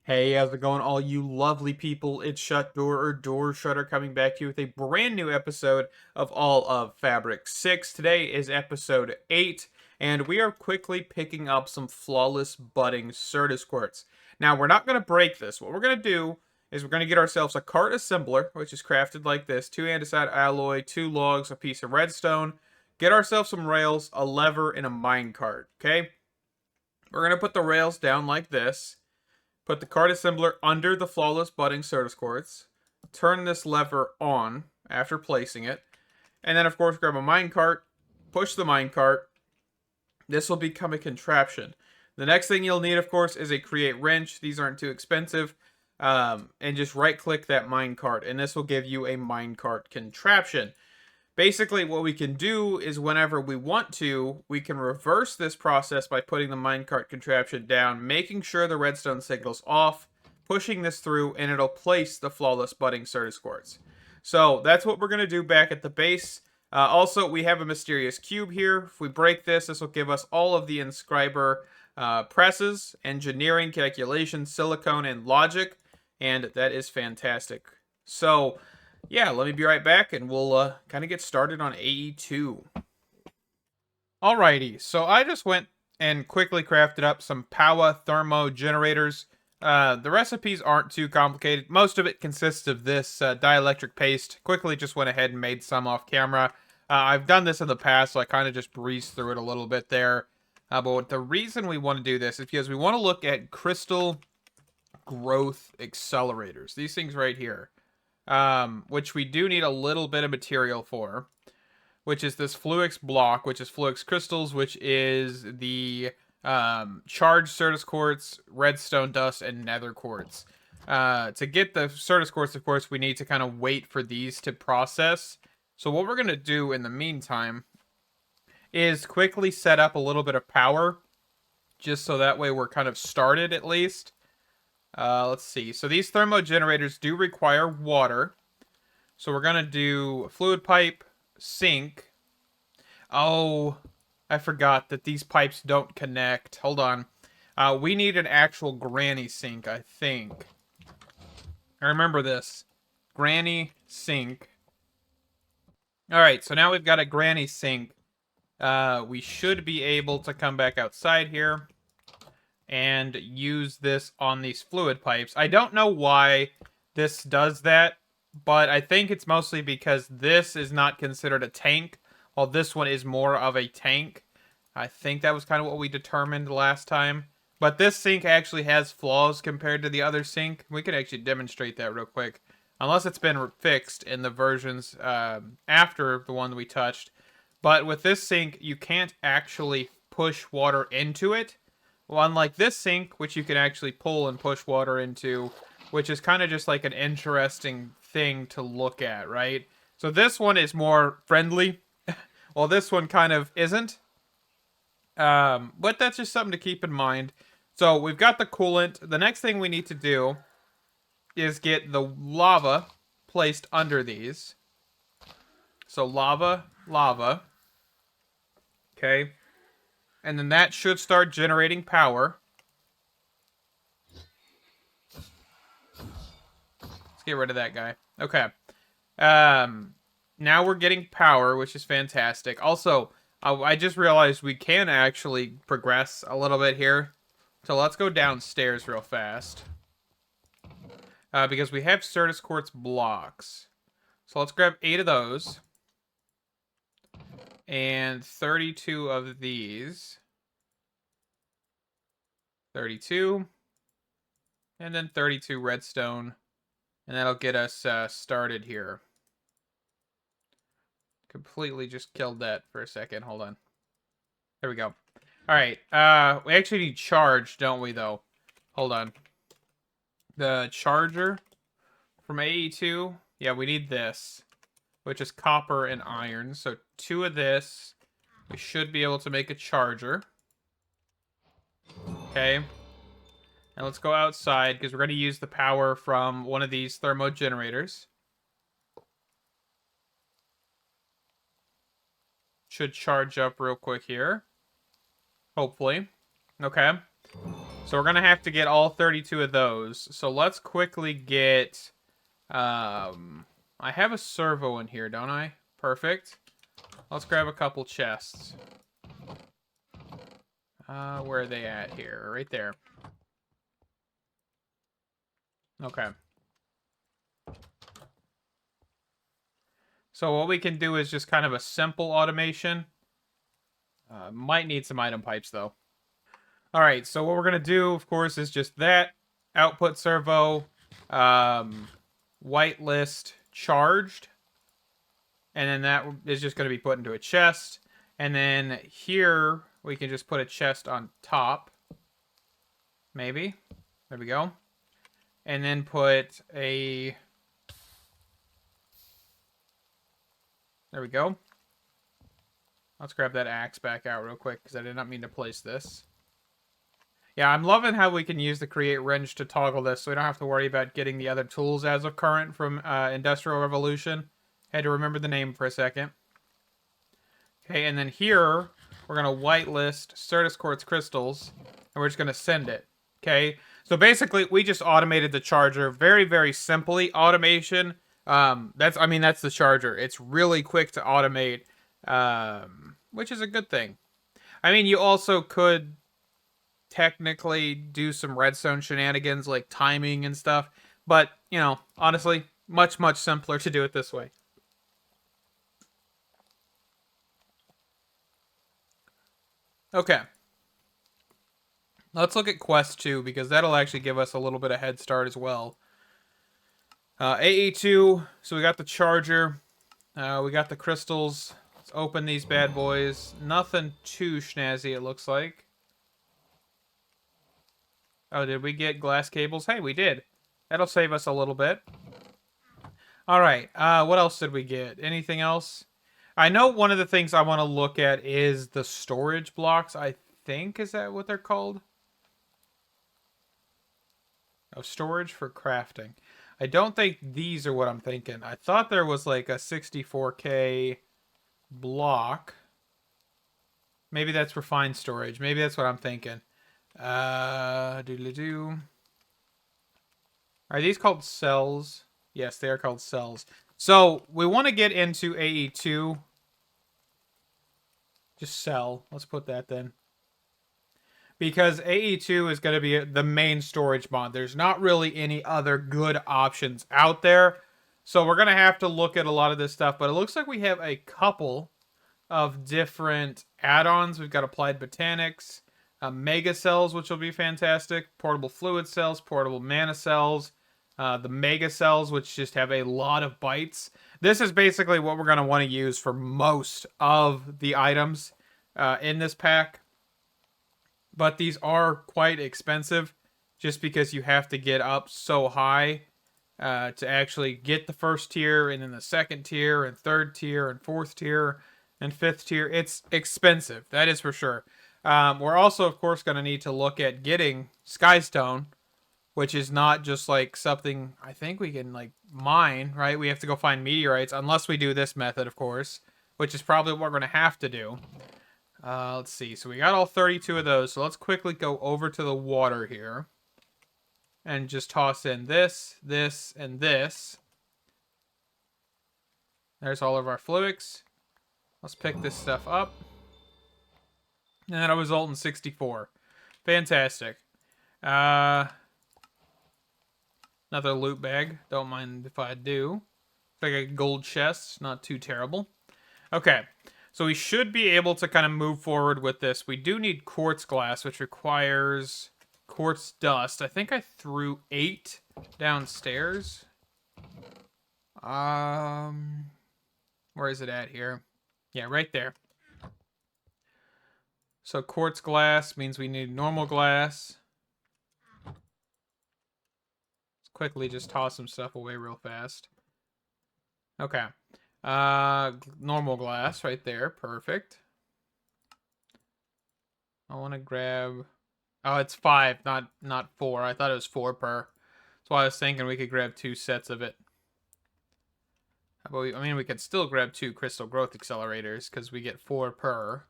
Hey, how's it going, all you lovely people? It's Shut Door or Door Shutter coming back to you with a brand new episode of All of Fabric 6. Today is episode 8, and we are quickly picking up some flawless budding Certus quartz. Now, we're not going to break this. What we're going to do is we're going to get ourselves a cart assembler, which is crafted like this: two andesite alloy, two logs, a piece of redstone. Get ourselves some rails, a lever, and a mine cart. Okay? We're going to put the rails down like this. Put the cart assembler under the flawless budding Certus quartz. Turn this lever on after placing it. And then, of course, grab a minecart. Push the minecart. This will become a contraption. The next thing you'll need, of course, is a create wrench. These aren't too expensive. And just right-click that minecart. And this will give you a minecart contraption. Basically, what we can do is whenever we want to, we can reverse this process by putting the minecart contraption down, making sure the redstone signal's off, pushing this through, and it'll place the flawless budding Certus quartz. So that's what we're going to do back at the base. Also, we have a mysterious cube here. If we break this, this will give us all of the inscriber presses, engineering, calculation, silicone, and logic, and that is fantastic. So yeah, let me be right back and we'll kind of get started on AE2. Alrighty, so I just went and quickly crafted up some power thermo generators. The recipes aren't too complicated. Most of it consists of this dielectric paste. Quickly just went ahead and made some off camera. I've done this in the past, so I kind of just breezed through it a little bit there. But the reason we want to do this is because we want to look at crystal growth accelerators. These things right here. Which we do need a little bit of material for, which is this Fluix block, which is Fluix crystals, which is the charged Certus quartz, redstone dust, and nether quartz. To get the Certus quartz, of course, we need to kind of wait for these to process. So what we're going to do in the meantime is quickly set up a little bit of power, just so that way we're kind of started at least. Let's see. So these thermo generators do require water. So we're going to do fluid pipe, sink. Oh, I forgot that these pipes don't connect. Hold on. We need an actual granny sink, I think. I remember this. Granny sink. Alright, so now we've got a granny sink. We should be able to come back outside here and use this on these fluid pipes. I don't know why this does that, but I think it's mostly because this is not considered a tank, while this one is more of a tank. I think that was kind of what we determined last time. But this sink actually has flaws compared to the other sink. We could actually demonstrate that real quick. Unless it's been fixed in the versions after the one we touched. But with this sink, you can't actually push water into it. Well, unlike this sink, which you can actually pull and push water into, which is kind of just like an interesting thing to look at, right? So this one is more friendly, while this one kind of isn't. But that's just something to keep in mind. So we've got the coolant. The next thing we need to do is get the lava placed under these. So lava, lava. Okay. And then that should start generating power. Let's get rid of that guy. Okay. Now we're getting power, which is fantastic. Also, I just realized we can actually progress a little bit here. So let's go downstairs real fast. Because we have Certus quartz blocks. So let's grab 8 of those. And 32 of these. 32. And then 32 redstone. And that'll get us started here. Completely just killed that for a second. Hold on. There we go. Alright. We actually need charge, don't we, though? Hold on. The charger from AE2. Yeah, we need this, which is copper and iron. So 2 of this. We should be able to make a charger. Okay. And let's go outside, because we're going to use the power from one of these thermo generators. Should charge up real quick here. Hopefully. Okay. So we're going to have to get all 32 of those. So let's quickly get... I have a servo in here, don't I? Perfect. Let's grab a couple chests. Where are they at here? Right there. Okay. So what we can do is just kind of a simple automation. Might need some item pipes, though. Alright, so what we're going to do, of course, is just that. Output servo. Whitelist charged. And then that is just going to be put into a chest. And then here, we can just put a chest on top. Maybe. There we go. And then put a... There we go. Let's grab that axe back out real quick, because I did not mean to place this. Yeah, I'm loving how we can use the create wrench to toggle this, so we don't have to worry about getting the other tools as of current from Industrial Revolution. Had to remember the name for a second. Okay, and then here, we're going to whitelist Certus Quartz crystals, and we're just going to send it. Okay, so basically, we just automated the charger very, very simply. Automation, that's the charger. It's really quick to automate, which is a good thing. I mean, you also could technically do some redstone shenanigans like timing and stuff, but, you know, honestly, much, much simpler to do it this way. Okay. Let's look at Quest 2, because that'll actually give us a little bit of head start as well. AE2, so we got the charger. We got the crystals. Let's open these bad boys. Nothing too snazzy, it looks like. Oh, did we get glass cables? Hey, we did. That'll save us a little bit. Alright, what else did we get? Anything else? I know one of the things I want to look at is the storage blocks, I think. Is that what they're called? Oh, storage for crafting. I don't think these are what I'm thinking. I thought there was like a 64K block. Maybe that's refined storage. Maybe that's what I'm thinking. Doodly-doo. Are these called cells? Yes, they are called cells. So, we want to get into AE2. Just cell. Let's put that then. Because AE2 is going to be the main storage mod. There's not really any other good options out there. So we're going to have to look at a lot of this stuff. But it looks like we have a couple of different add-ons. We've got Applied Botanics, Mega Cells, which will be fantastic. Portable Fluid Cells, Portable Mana Cells. The Mega Cells, which just have a lot of bytes. This is basically what we're going to want to use for most of the items in this pack. But these are quite expensive just because you have to get up so high to actually get the first tier, and then the second tier, and third tier, and fourth tier, and fifth tier. It's expensive, that is for sure. We're also, of course, going to need to look at getting Skystone, which is not just like something I think we can like mine, right? We have to go find meteorites, unless we do this method, of course, which is probably what we're going to have to do. Let's see. So we got all 32 of those. So let's quickly go over to the water here. And just toss in this, this, and this. There's all of our fluics. Let's pick this stuff up. And that'll result in 64. Fantastic. Another loot bag. Don't mind if I do. Like a gold chest. Not too terrible. Okay. So we should be able to kind of move forward with this. We do need quartz glass, which requires quartz dust. I think I threw 8 downstairs. Where is it at here? Yeah, right there. So quartz glass means we need normal glass. Let's quickly just toss some stuff away real fast. Okay. Normal glass right there. Perfect. I want to grab... Oh, it's 5, not 4. I thought it was 4 per. That's why I was thinking we could grab 2 sets of it. How about we could still grab 2 crystal growth accelerators, because we get 4 per.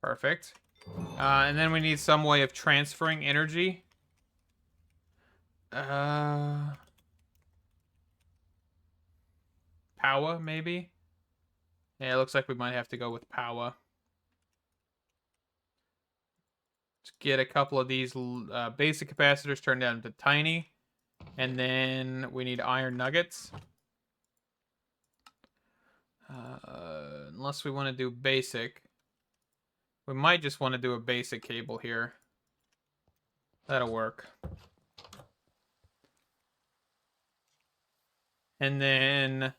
Perfect. And then we need some way of transferring energy. Power, maybe? Yeah, it looks like we might have to go with power. Let's get a couple of these basic capacitors turned down to tiny. And then we need iron nuggets. Unless we want to do basic. We might just want to do a basic cable here. That'll work. And then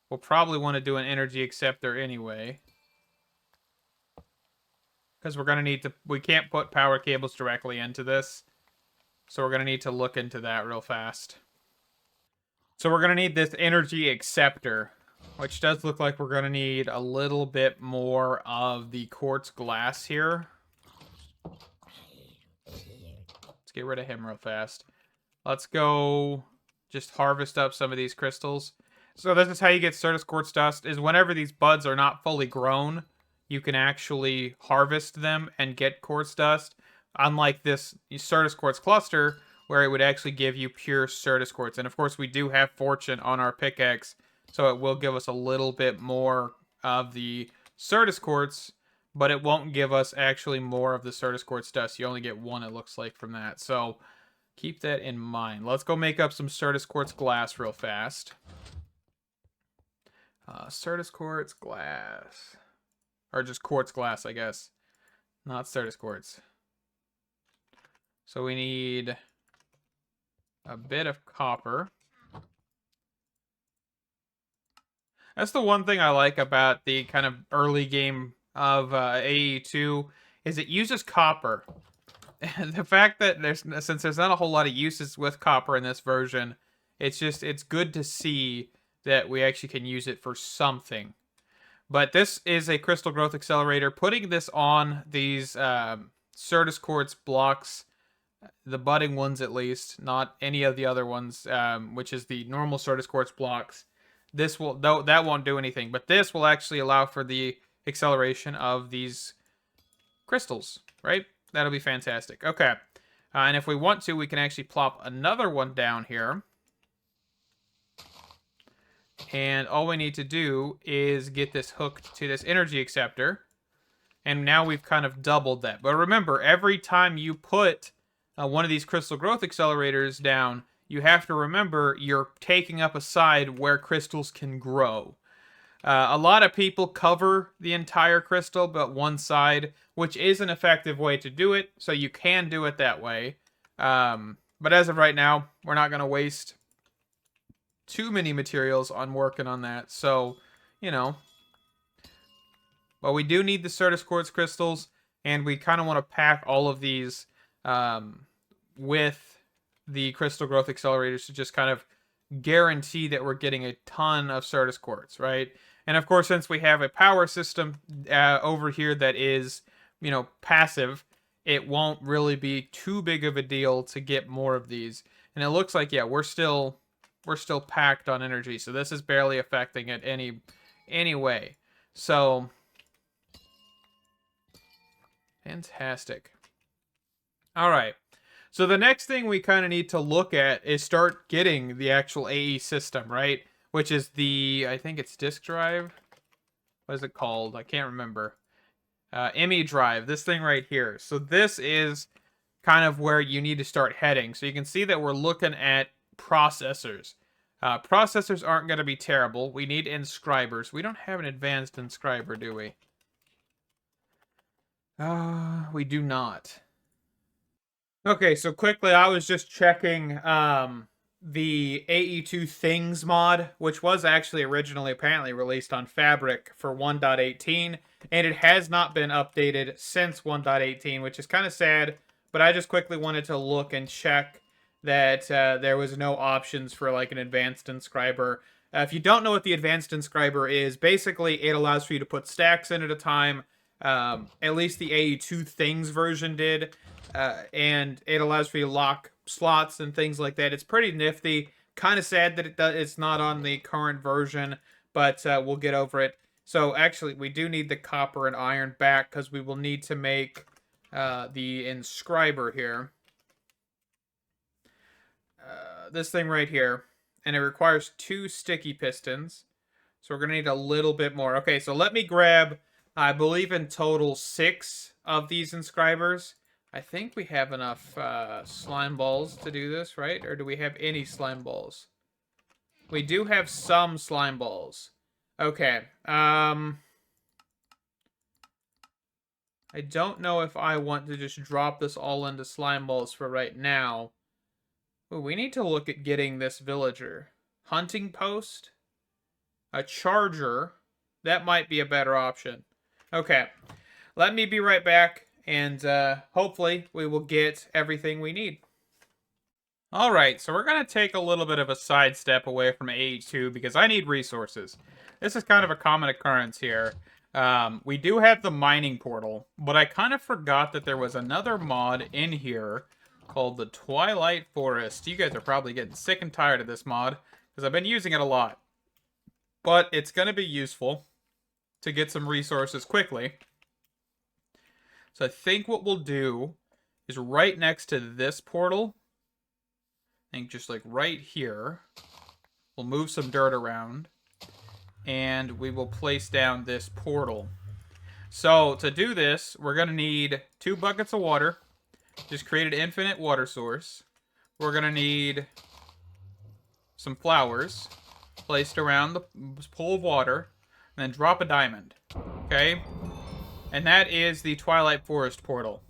we'll probably want to do an energy acceptor anyway. Because we're going to need to... We can't put power cables directly into this. So we're going to need to look into that real fast. So we're going to need this energy acceptor, which does look like we're going to need a little bit more of the quartz glass here. Let's get rid of him real fast. Let's go just harvest up some of these crystals. So this is how you get Certus quartz dust, is whenever these buds are not fully grown, you can actually harvest them and get quartz dust. Unlike this Certus quartz cluster, where it would actually give you pure Certus quartz. And of course, we do have Fortune on our pickaxe, so it will give us a little bit more of the Certus quartz, but it won't give us actually more of the Certus quartz dust. You only get one, it looks like, from that. So keep that in mind. Let's go make up some Certus quartz glass real fast. Certus quartz glass. Or just quartz glass, I guess. Not Certus quartz. So we need a bit of copper. That's the one thing I like about the kind of early game of AE2 is it uses copper. The fact that since there's not a whole lot of uses with copper in this version, it's good to see that we actually can use it for something. But this is a crystal growth accelerator. Putting this on these Certus quartz blocks, the budding ones at least, not any of the other ones, which is the normal Certus quartz blocks. This will that won't do anything, but this will actually allow for the acceleration of these crystals, right? That'll be fantastic. Okay, and if we want to, we can actually plop another one down here. And all we need to do is get this hooked to this energy acceptor. And now we've kind of doubled that. But remember, every time you put one of these crystal growth accelerators down, you have to remember you're taking up a side where crystals can grow. A lot of people cover the entire crystal but one side, which is an effective way to do it. So you can do it that way. But as of right now, we're not going to waste too many materials on working on that. So, you know. But we do need the Certus quartz crystals. And we kind of want to pack all of these with the crystal growth accelerators to just kind of guarantee that we're getting a ton of Certus quartz, right? And of course, since we have a power system over here that is, you know, passive, it won't really be too big of a deal to get more of these. And it looks like, yeah, we're still packed on energy, so this is barely affecting it any way. So fantastic. All right. So the next thing we kind of need to look at is start getting the actual AE system, right? Which is the, I think it's disk drive. What is it called? I can't remember. ME drive, this thing right here. So this is kind of where you need to start heading. So you can see that we're looking at processors. Processors aren't going to be terrible. We need inscribers. We don't have an advanced inscriber, do we? We do not. Okay, so quickly, I was just checking the AE2 Things mod, which was actually originally apparently released on Fabric for 1.18, and it has not been updated since 1.18, which is kind of sad, but I just quickly wanted to look and check that there was no options for like an advanced inscriber. If you don't know what the advanced inscriber is, basically it allows for you to put stacks in at a time. At least the AE2 Things version did. And it allows for you to lock slots and things like that. It's pretty nifty. Kind of sad that it's not on the current version, but we'll get over it. So actually, we do need the copper and iron back because we will need to make the inscriber here. This thing right here. And it requires 2 sticky pistons. So we're going to need a little bit more. Okay, so let me grab, I believe in total 6 of these inscribers. I think we have enough slime balls to do this, right? Or do we have any slime balls? We do have some slime balls. Okay. I don't know if I want to just drop this all into slime balls for right now. Ooh, we need to look at getting this villager. Hunting post? A charger? That might be a better option. Okay. Let me be right back, and hopefully we will get everything we need. Alright, so we're going to take a little bit of a sidestep away from AE2 because I need resources. This is kind of a common occurrence here. We do have the mining portal, but I kind of forgot that there was another mod in here called the Twilight Forest. You guys are probably getting sick and tired of this mod because I've been using it a lot. But it's going to be useful to get some resources quickly. So I think what we'll do is right next to this portal, I think just like right here, we'll move some dirt around, and we will place down this portal. So to do this, we're going to need 2 buckets of water. Just create an infinite water source. We're going to need some flowers placed around the pool of water, and then drop a diamond. Okay? And that is the Twilight Forest portal.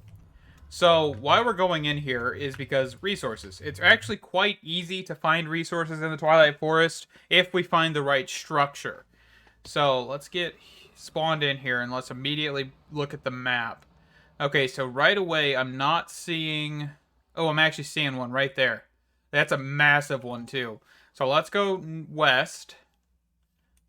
So why we're going in here is because resources. It's actually quite easy to find resources in the Twilight Forest if we find the right structure. So let's get spawned in here and let's immediately look at the map. Okay, so right away I'm not seeing... Oh, I'm actually seeing one right there. That's a massive one too. So let's go west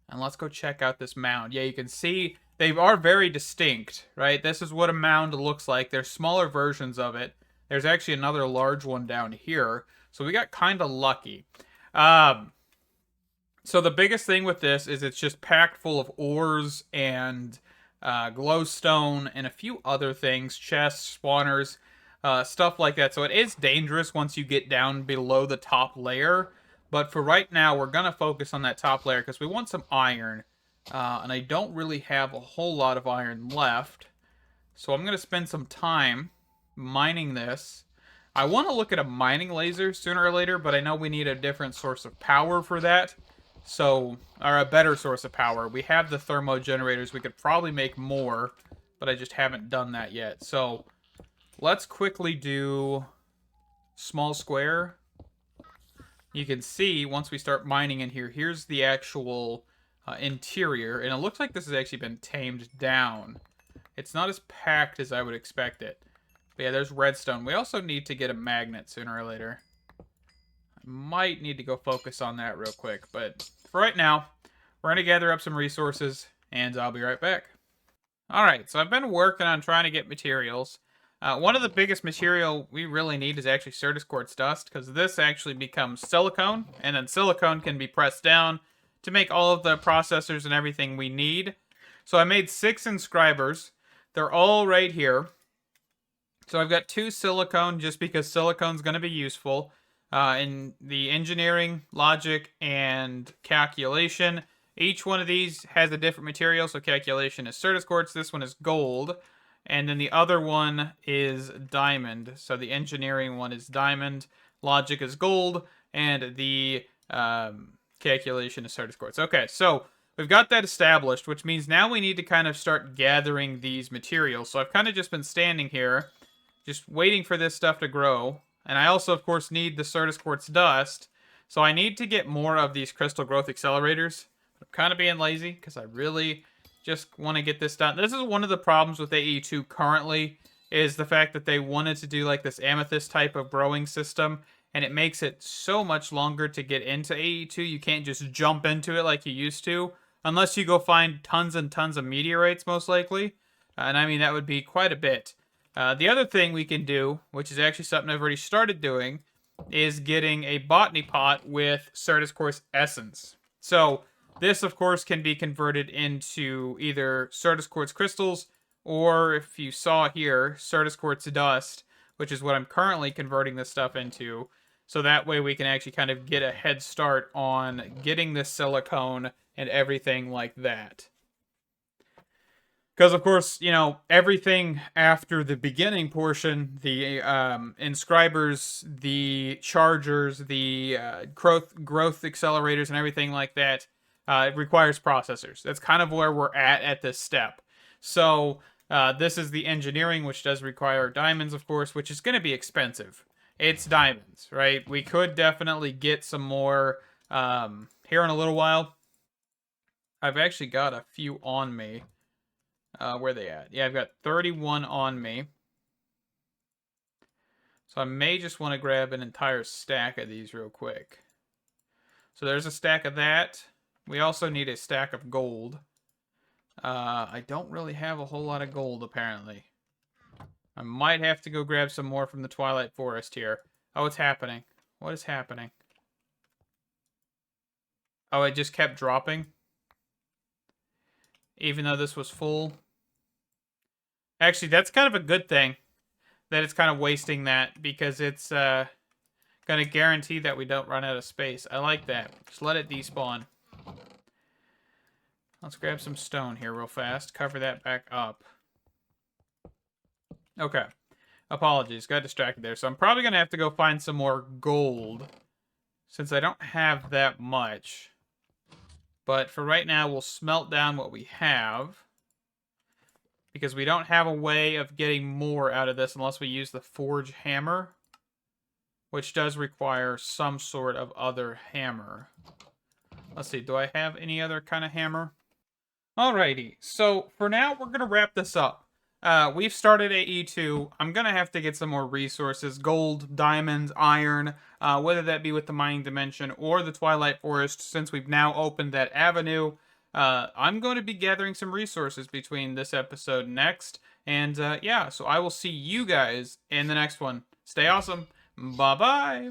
and let's go check out this mound. Yeah, you can see they are very distinct, right? This is what a mound looks like. There's smaller versions of it. There's actually another large one down here. So we got kind of lucky. So the biggest thing with this is it's just packed full of ores and glowstone and a few other things, chests, spawners, stuff like that. So it is dangerous once you get down below the top layer. But for right now, we're going to focus on that top layer because we want some iron. And I don't really have a whole lot of iron left. So I'm going to spend some time mining this. I want to look at a mining laser sooner or later, but I know we need a different source of power for that. So, or a better source of power. We have the thermo generators. We could probably make more, but I just haven't done that yet. So, let's quickly do small square. You can see once we start mining in here, here's the actual interior, and it looks like this has actually been tamed down. It's not as packed as I would expect it. But yeah, there's redstone. We also need to get a magnet sooner or later. I might need to go focus on that real quick, but for right now, we're going to gather up some resources, and I'll be right back. Alright, so I've been working on trying to get materials. One of the biggest material we really need is actually Certus quartz dust, because this actually becomes silicone, and then silicone can be pressed down to make all of the processors and everything we need. So I made 6 inscribers. They're all right here. So I've got 2 silicone just because silicone's going to be useful in the engineering, logic, and calculation. Each one of these has a different material. So calculation is Certus quartz. This one is gold. And then the other one is diamond. So the engineering one is diamond. Logic is gold. And the calculation is Certus quartz. Okay, so we've got that established, which means now we need to kind of start gathering these materials. So I've kind of just been standing here, just waiting for this stuff to grow. And I also, of course, need the Certus quartz dust. So I need to get more of these crystal growth accelerators. I'm kind of being lazy because I really just want to get this done. This is one of the problems with AE2 currently, is the fact that they wanted to do like this amethyst type of growing system, and it makes it so much longer to get into AE2. You can't just jump into it like you used to, unless you go find tons and tons of meteorites, most likely. And I mean, that would be quite a bit. The other thing we can do, which is actually something I've already started doing, is getting a botany pot with Certus quartz essence. So This, of course, can be converted into either Certus Quartz crystals, or if you saw here, Certus Quartz dust, which is what I'm currently converting this stuff into. So that way we can actually kind of get a head start on getting this silicone and everything like that. Because, of course, you know, everything after the beginning portion, the inscribers, the chargers, the growth accelerators, and everything like that, it requires processors. That's kind of where we're at this step. So this is the engineering, which does require diamonds, of course, which is going to be expensive. It's diamonds, right? We could definitely get some more here in a little while. I've actually got a few on me. Where are they at? Yeah, I've got 31 on me. So I may just want to grab an entire stack of these real quick. So there's a stack of that. We also need a stack of gold. I don't really have a whole lot of gold, apparently. I might have to go grab some more from the Twilight Forest here. Oh, it's happening. What is happening? Oh, it just kept dropping? Even though this was full? Actually, that's kind of a good thing. That it's kind of wasting that, because it's going to guarantee that we don't run out of space. I like that. Just let it despawn. Let's grab some stone here real fast. Cover that back up. Okay. Apologies. Got distracted there. So I'm probably going to have to go find some more gold, since I don't have that much. But for right now, we'll smelt down what we have, because we don't have a way of getting more out of this unless we use the forge hammer, which does require some sort of other hammer. Let's see, do I have any other kind of hammer? Alrighty, so for now, we're going to wrap this up. We've started AE2. I'm going to have to get some more resources, gold, diamonds, iron, whether that be with the mining dimension or the Twilight Forest, since we've now opened that avenue. I'm going to be gathering some resources between this episode and next. And yeah, so I will see you guys in the next one. Stay awesome. Bye-bye.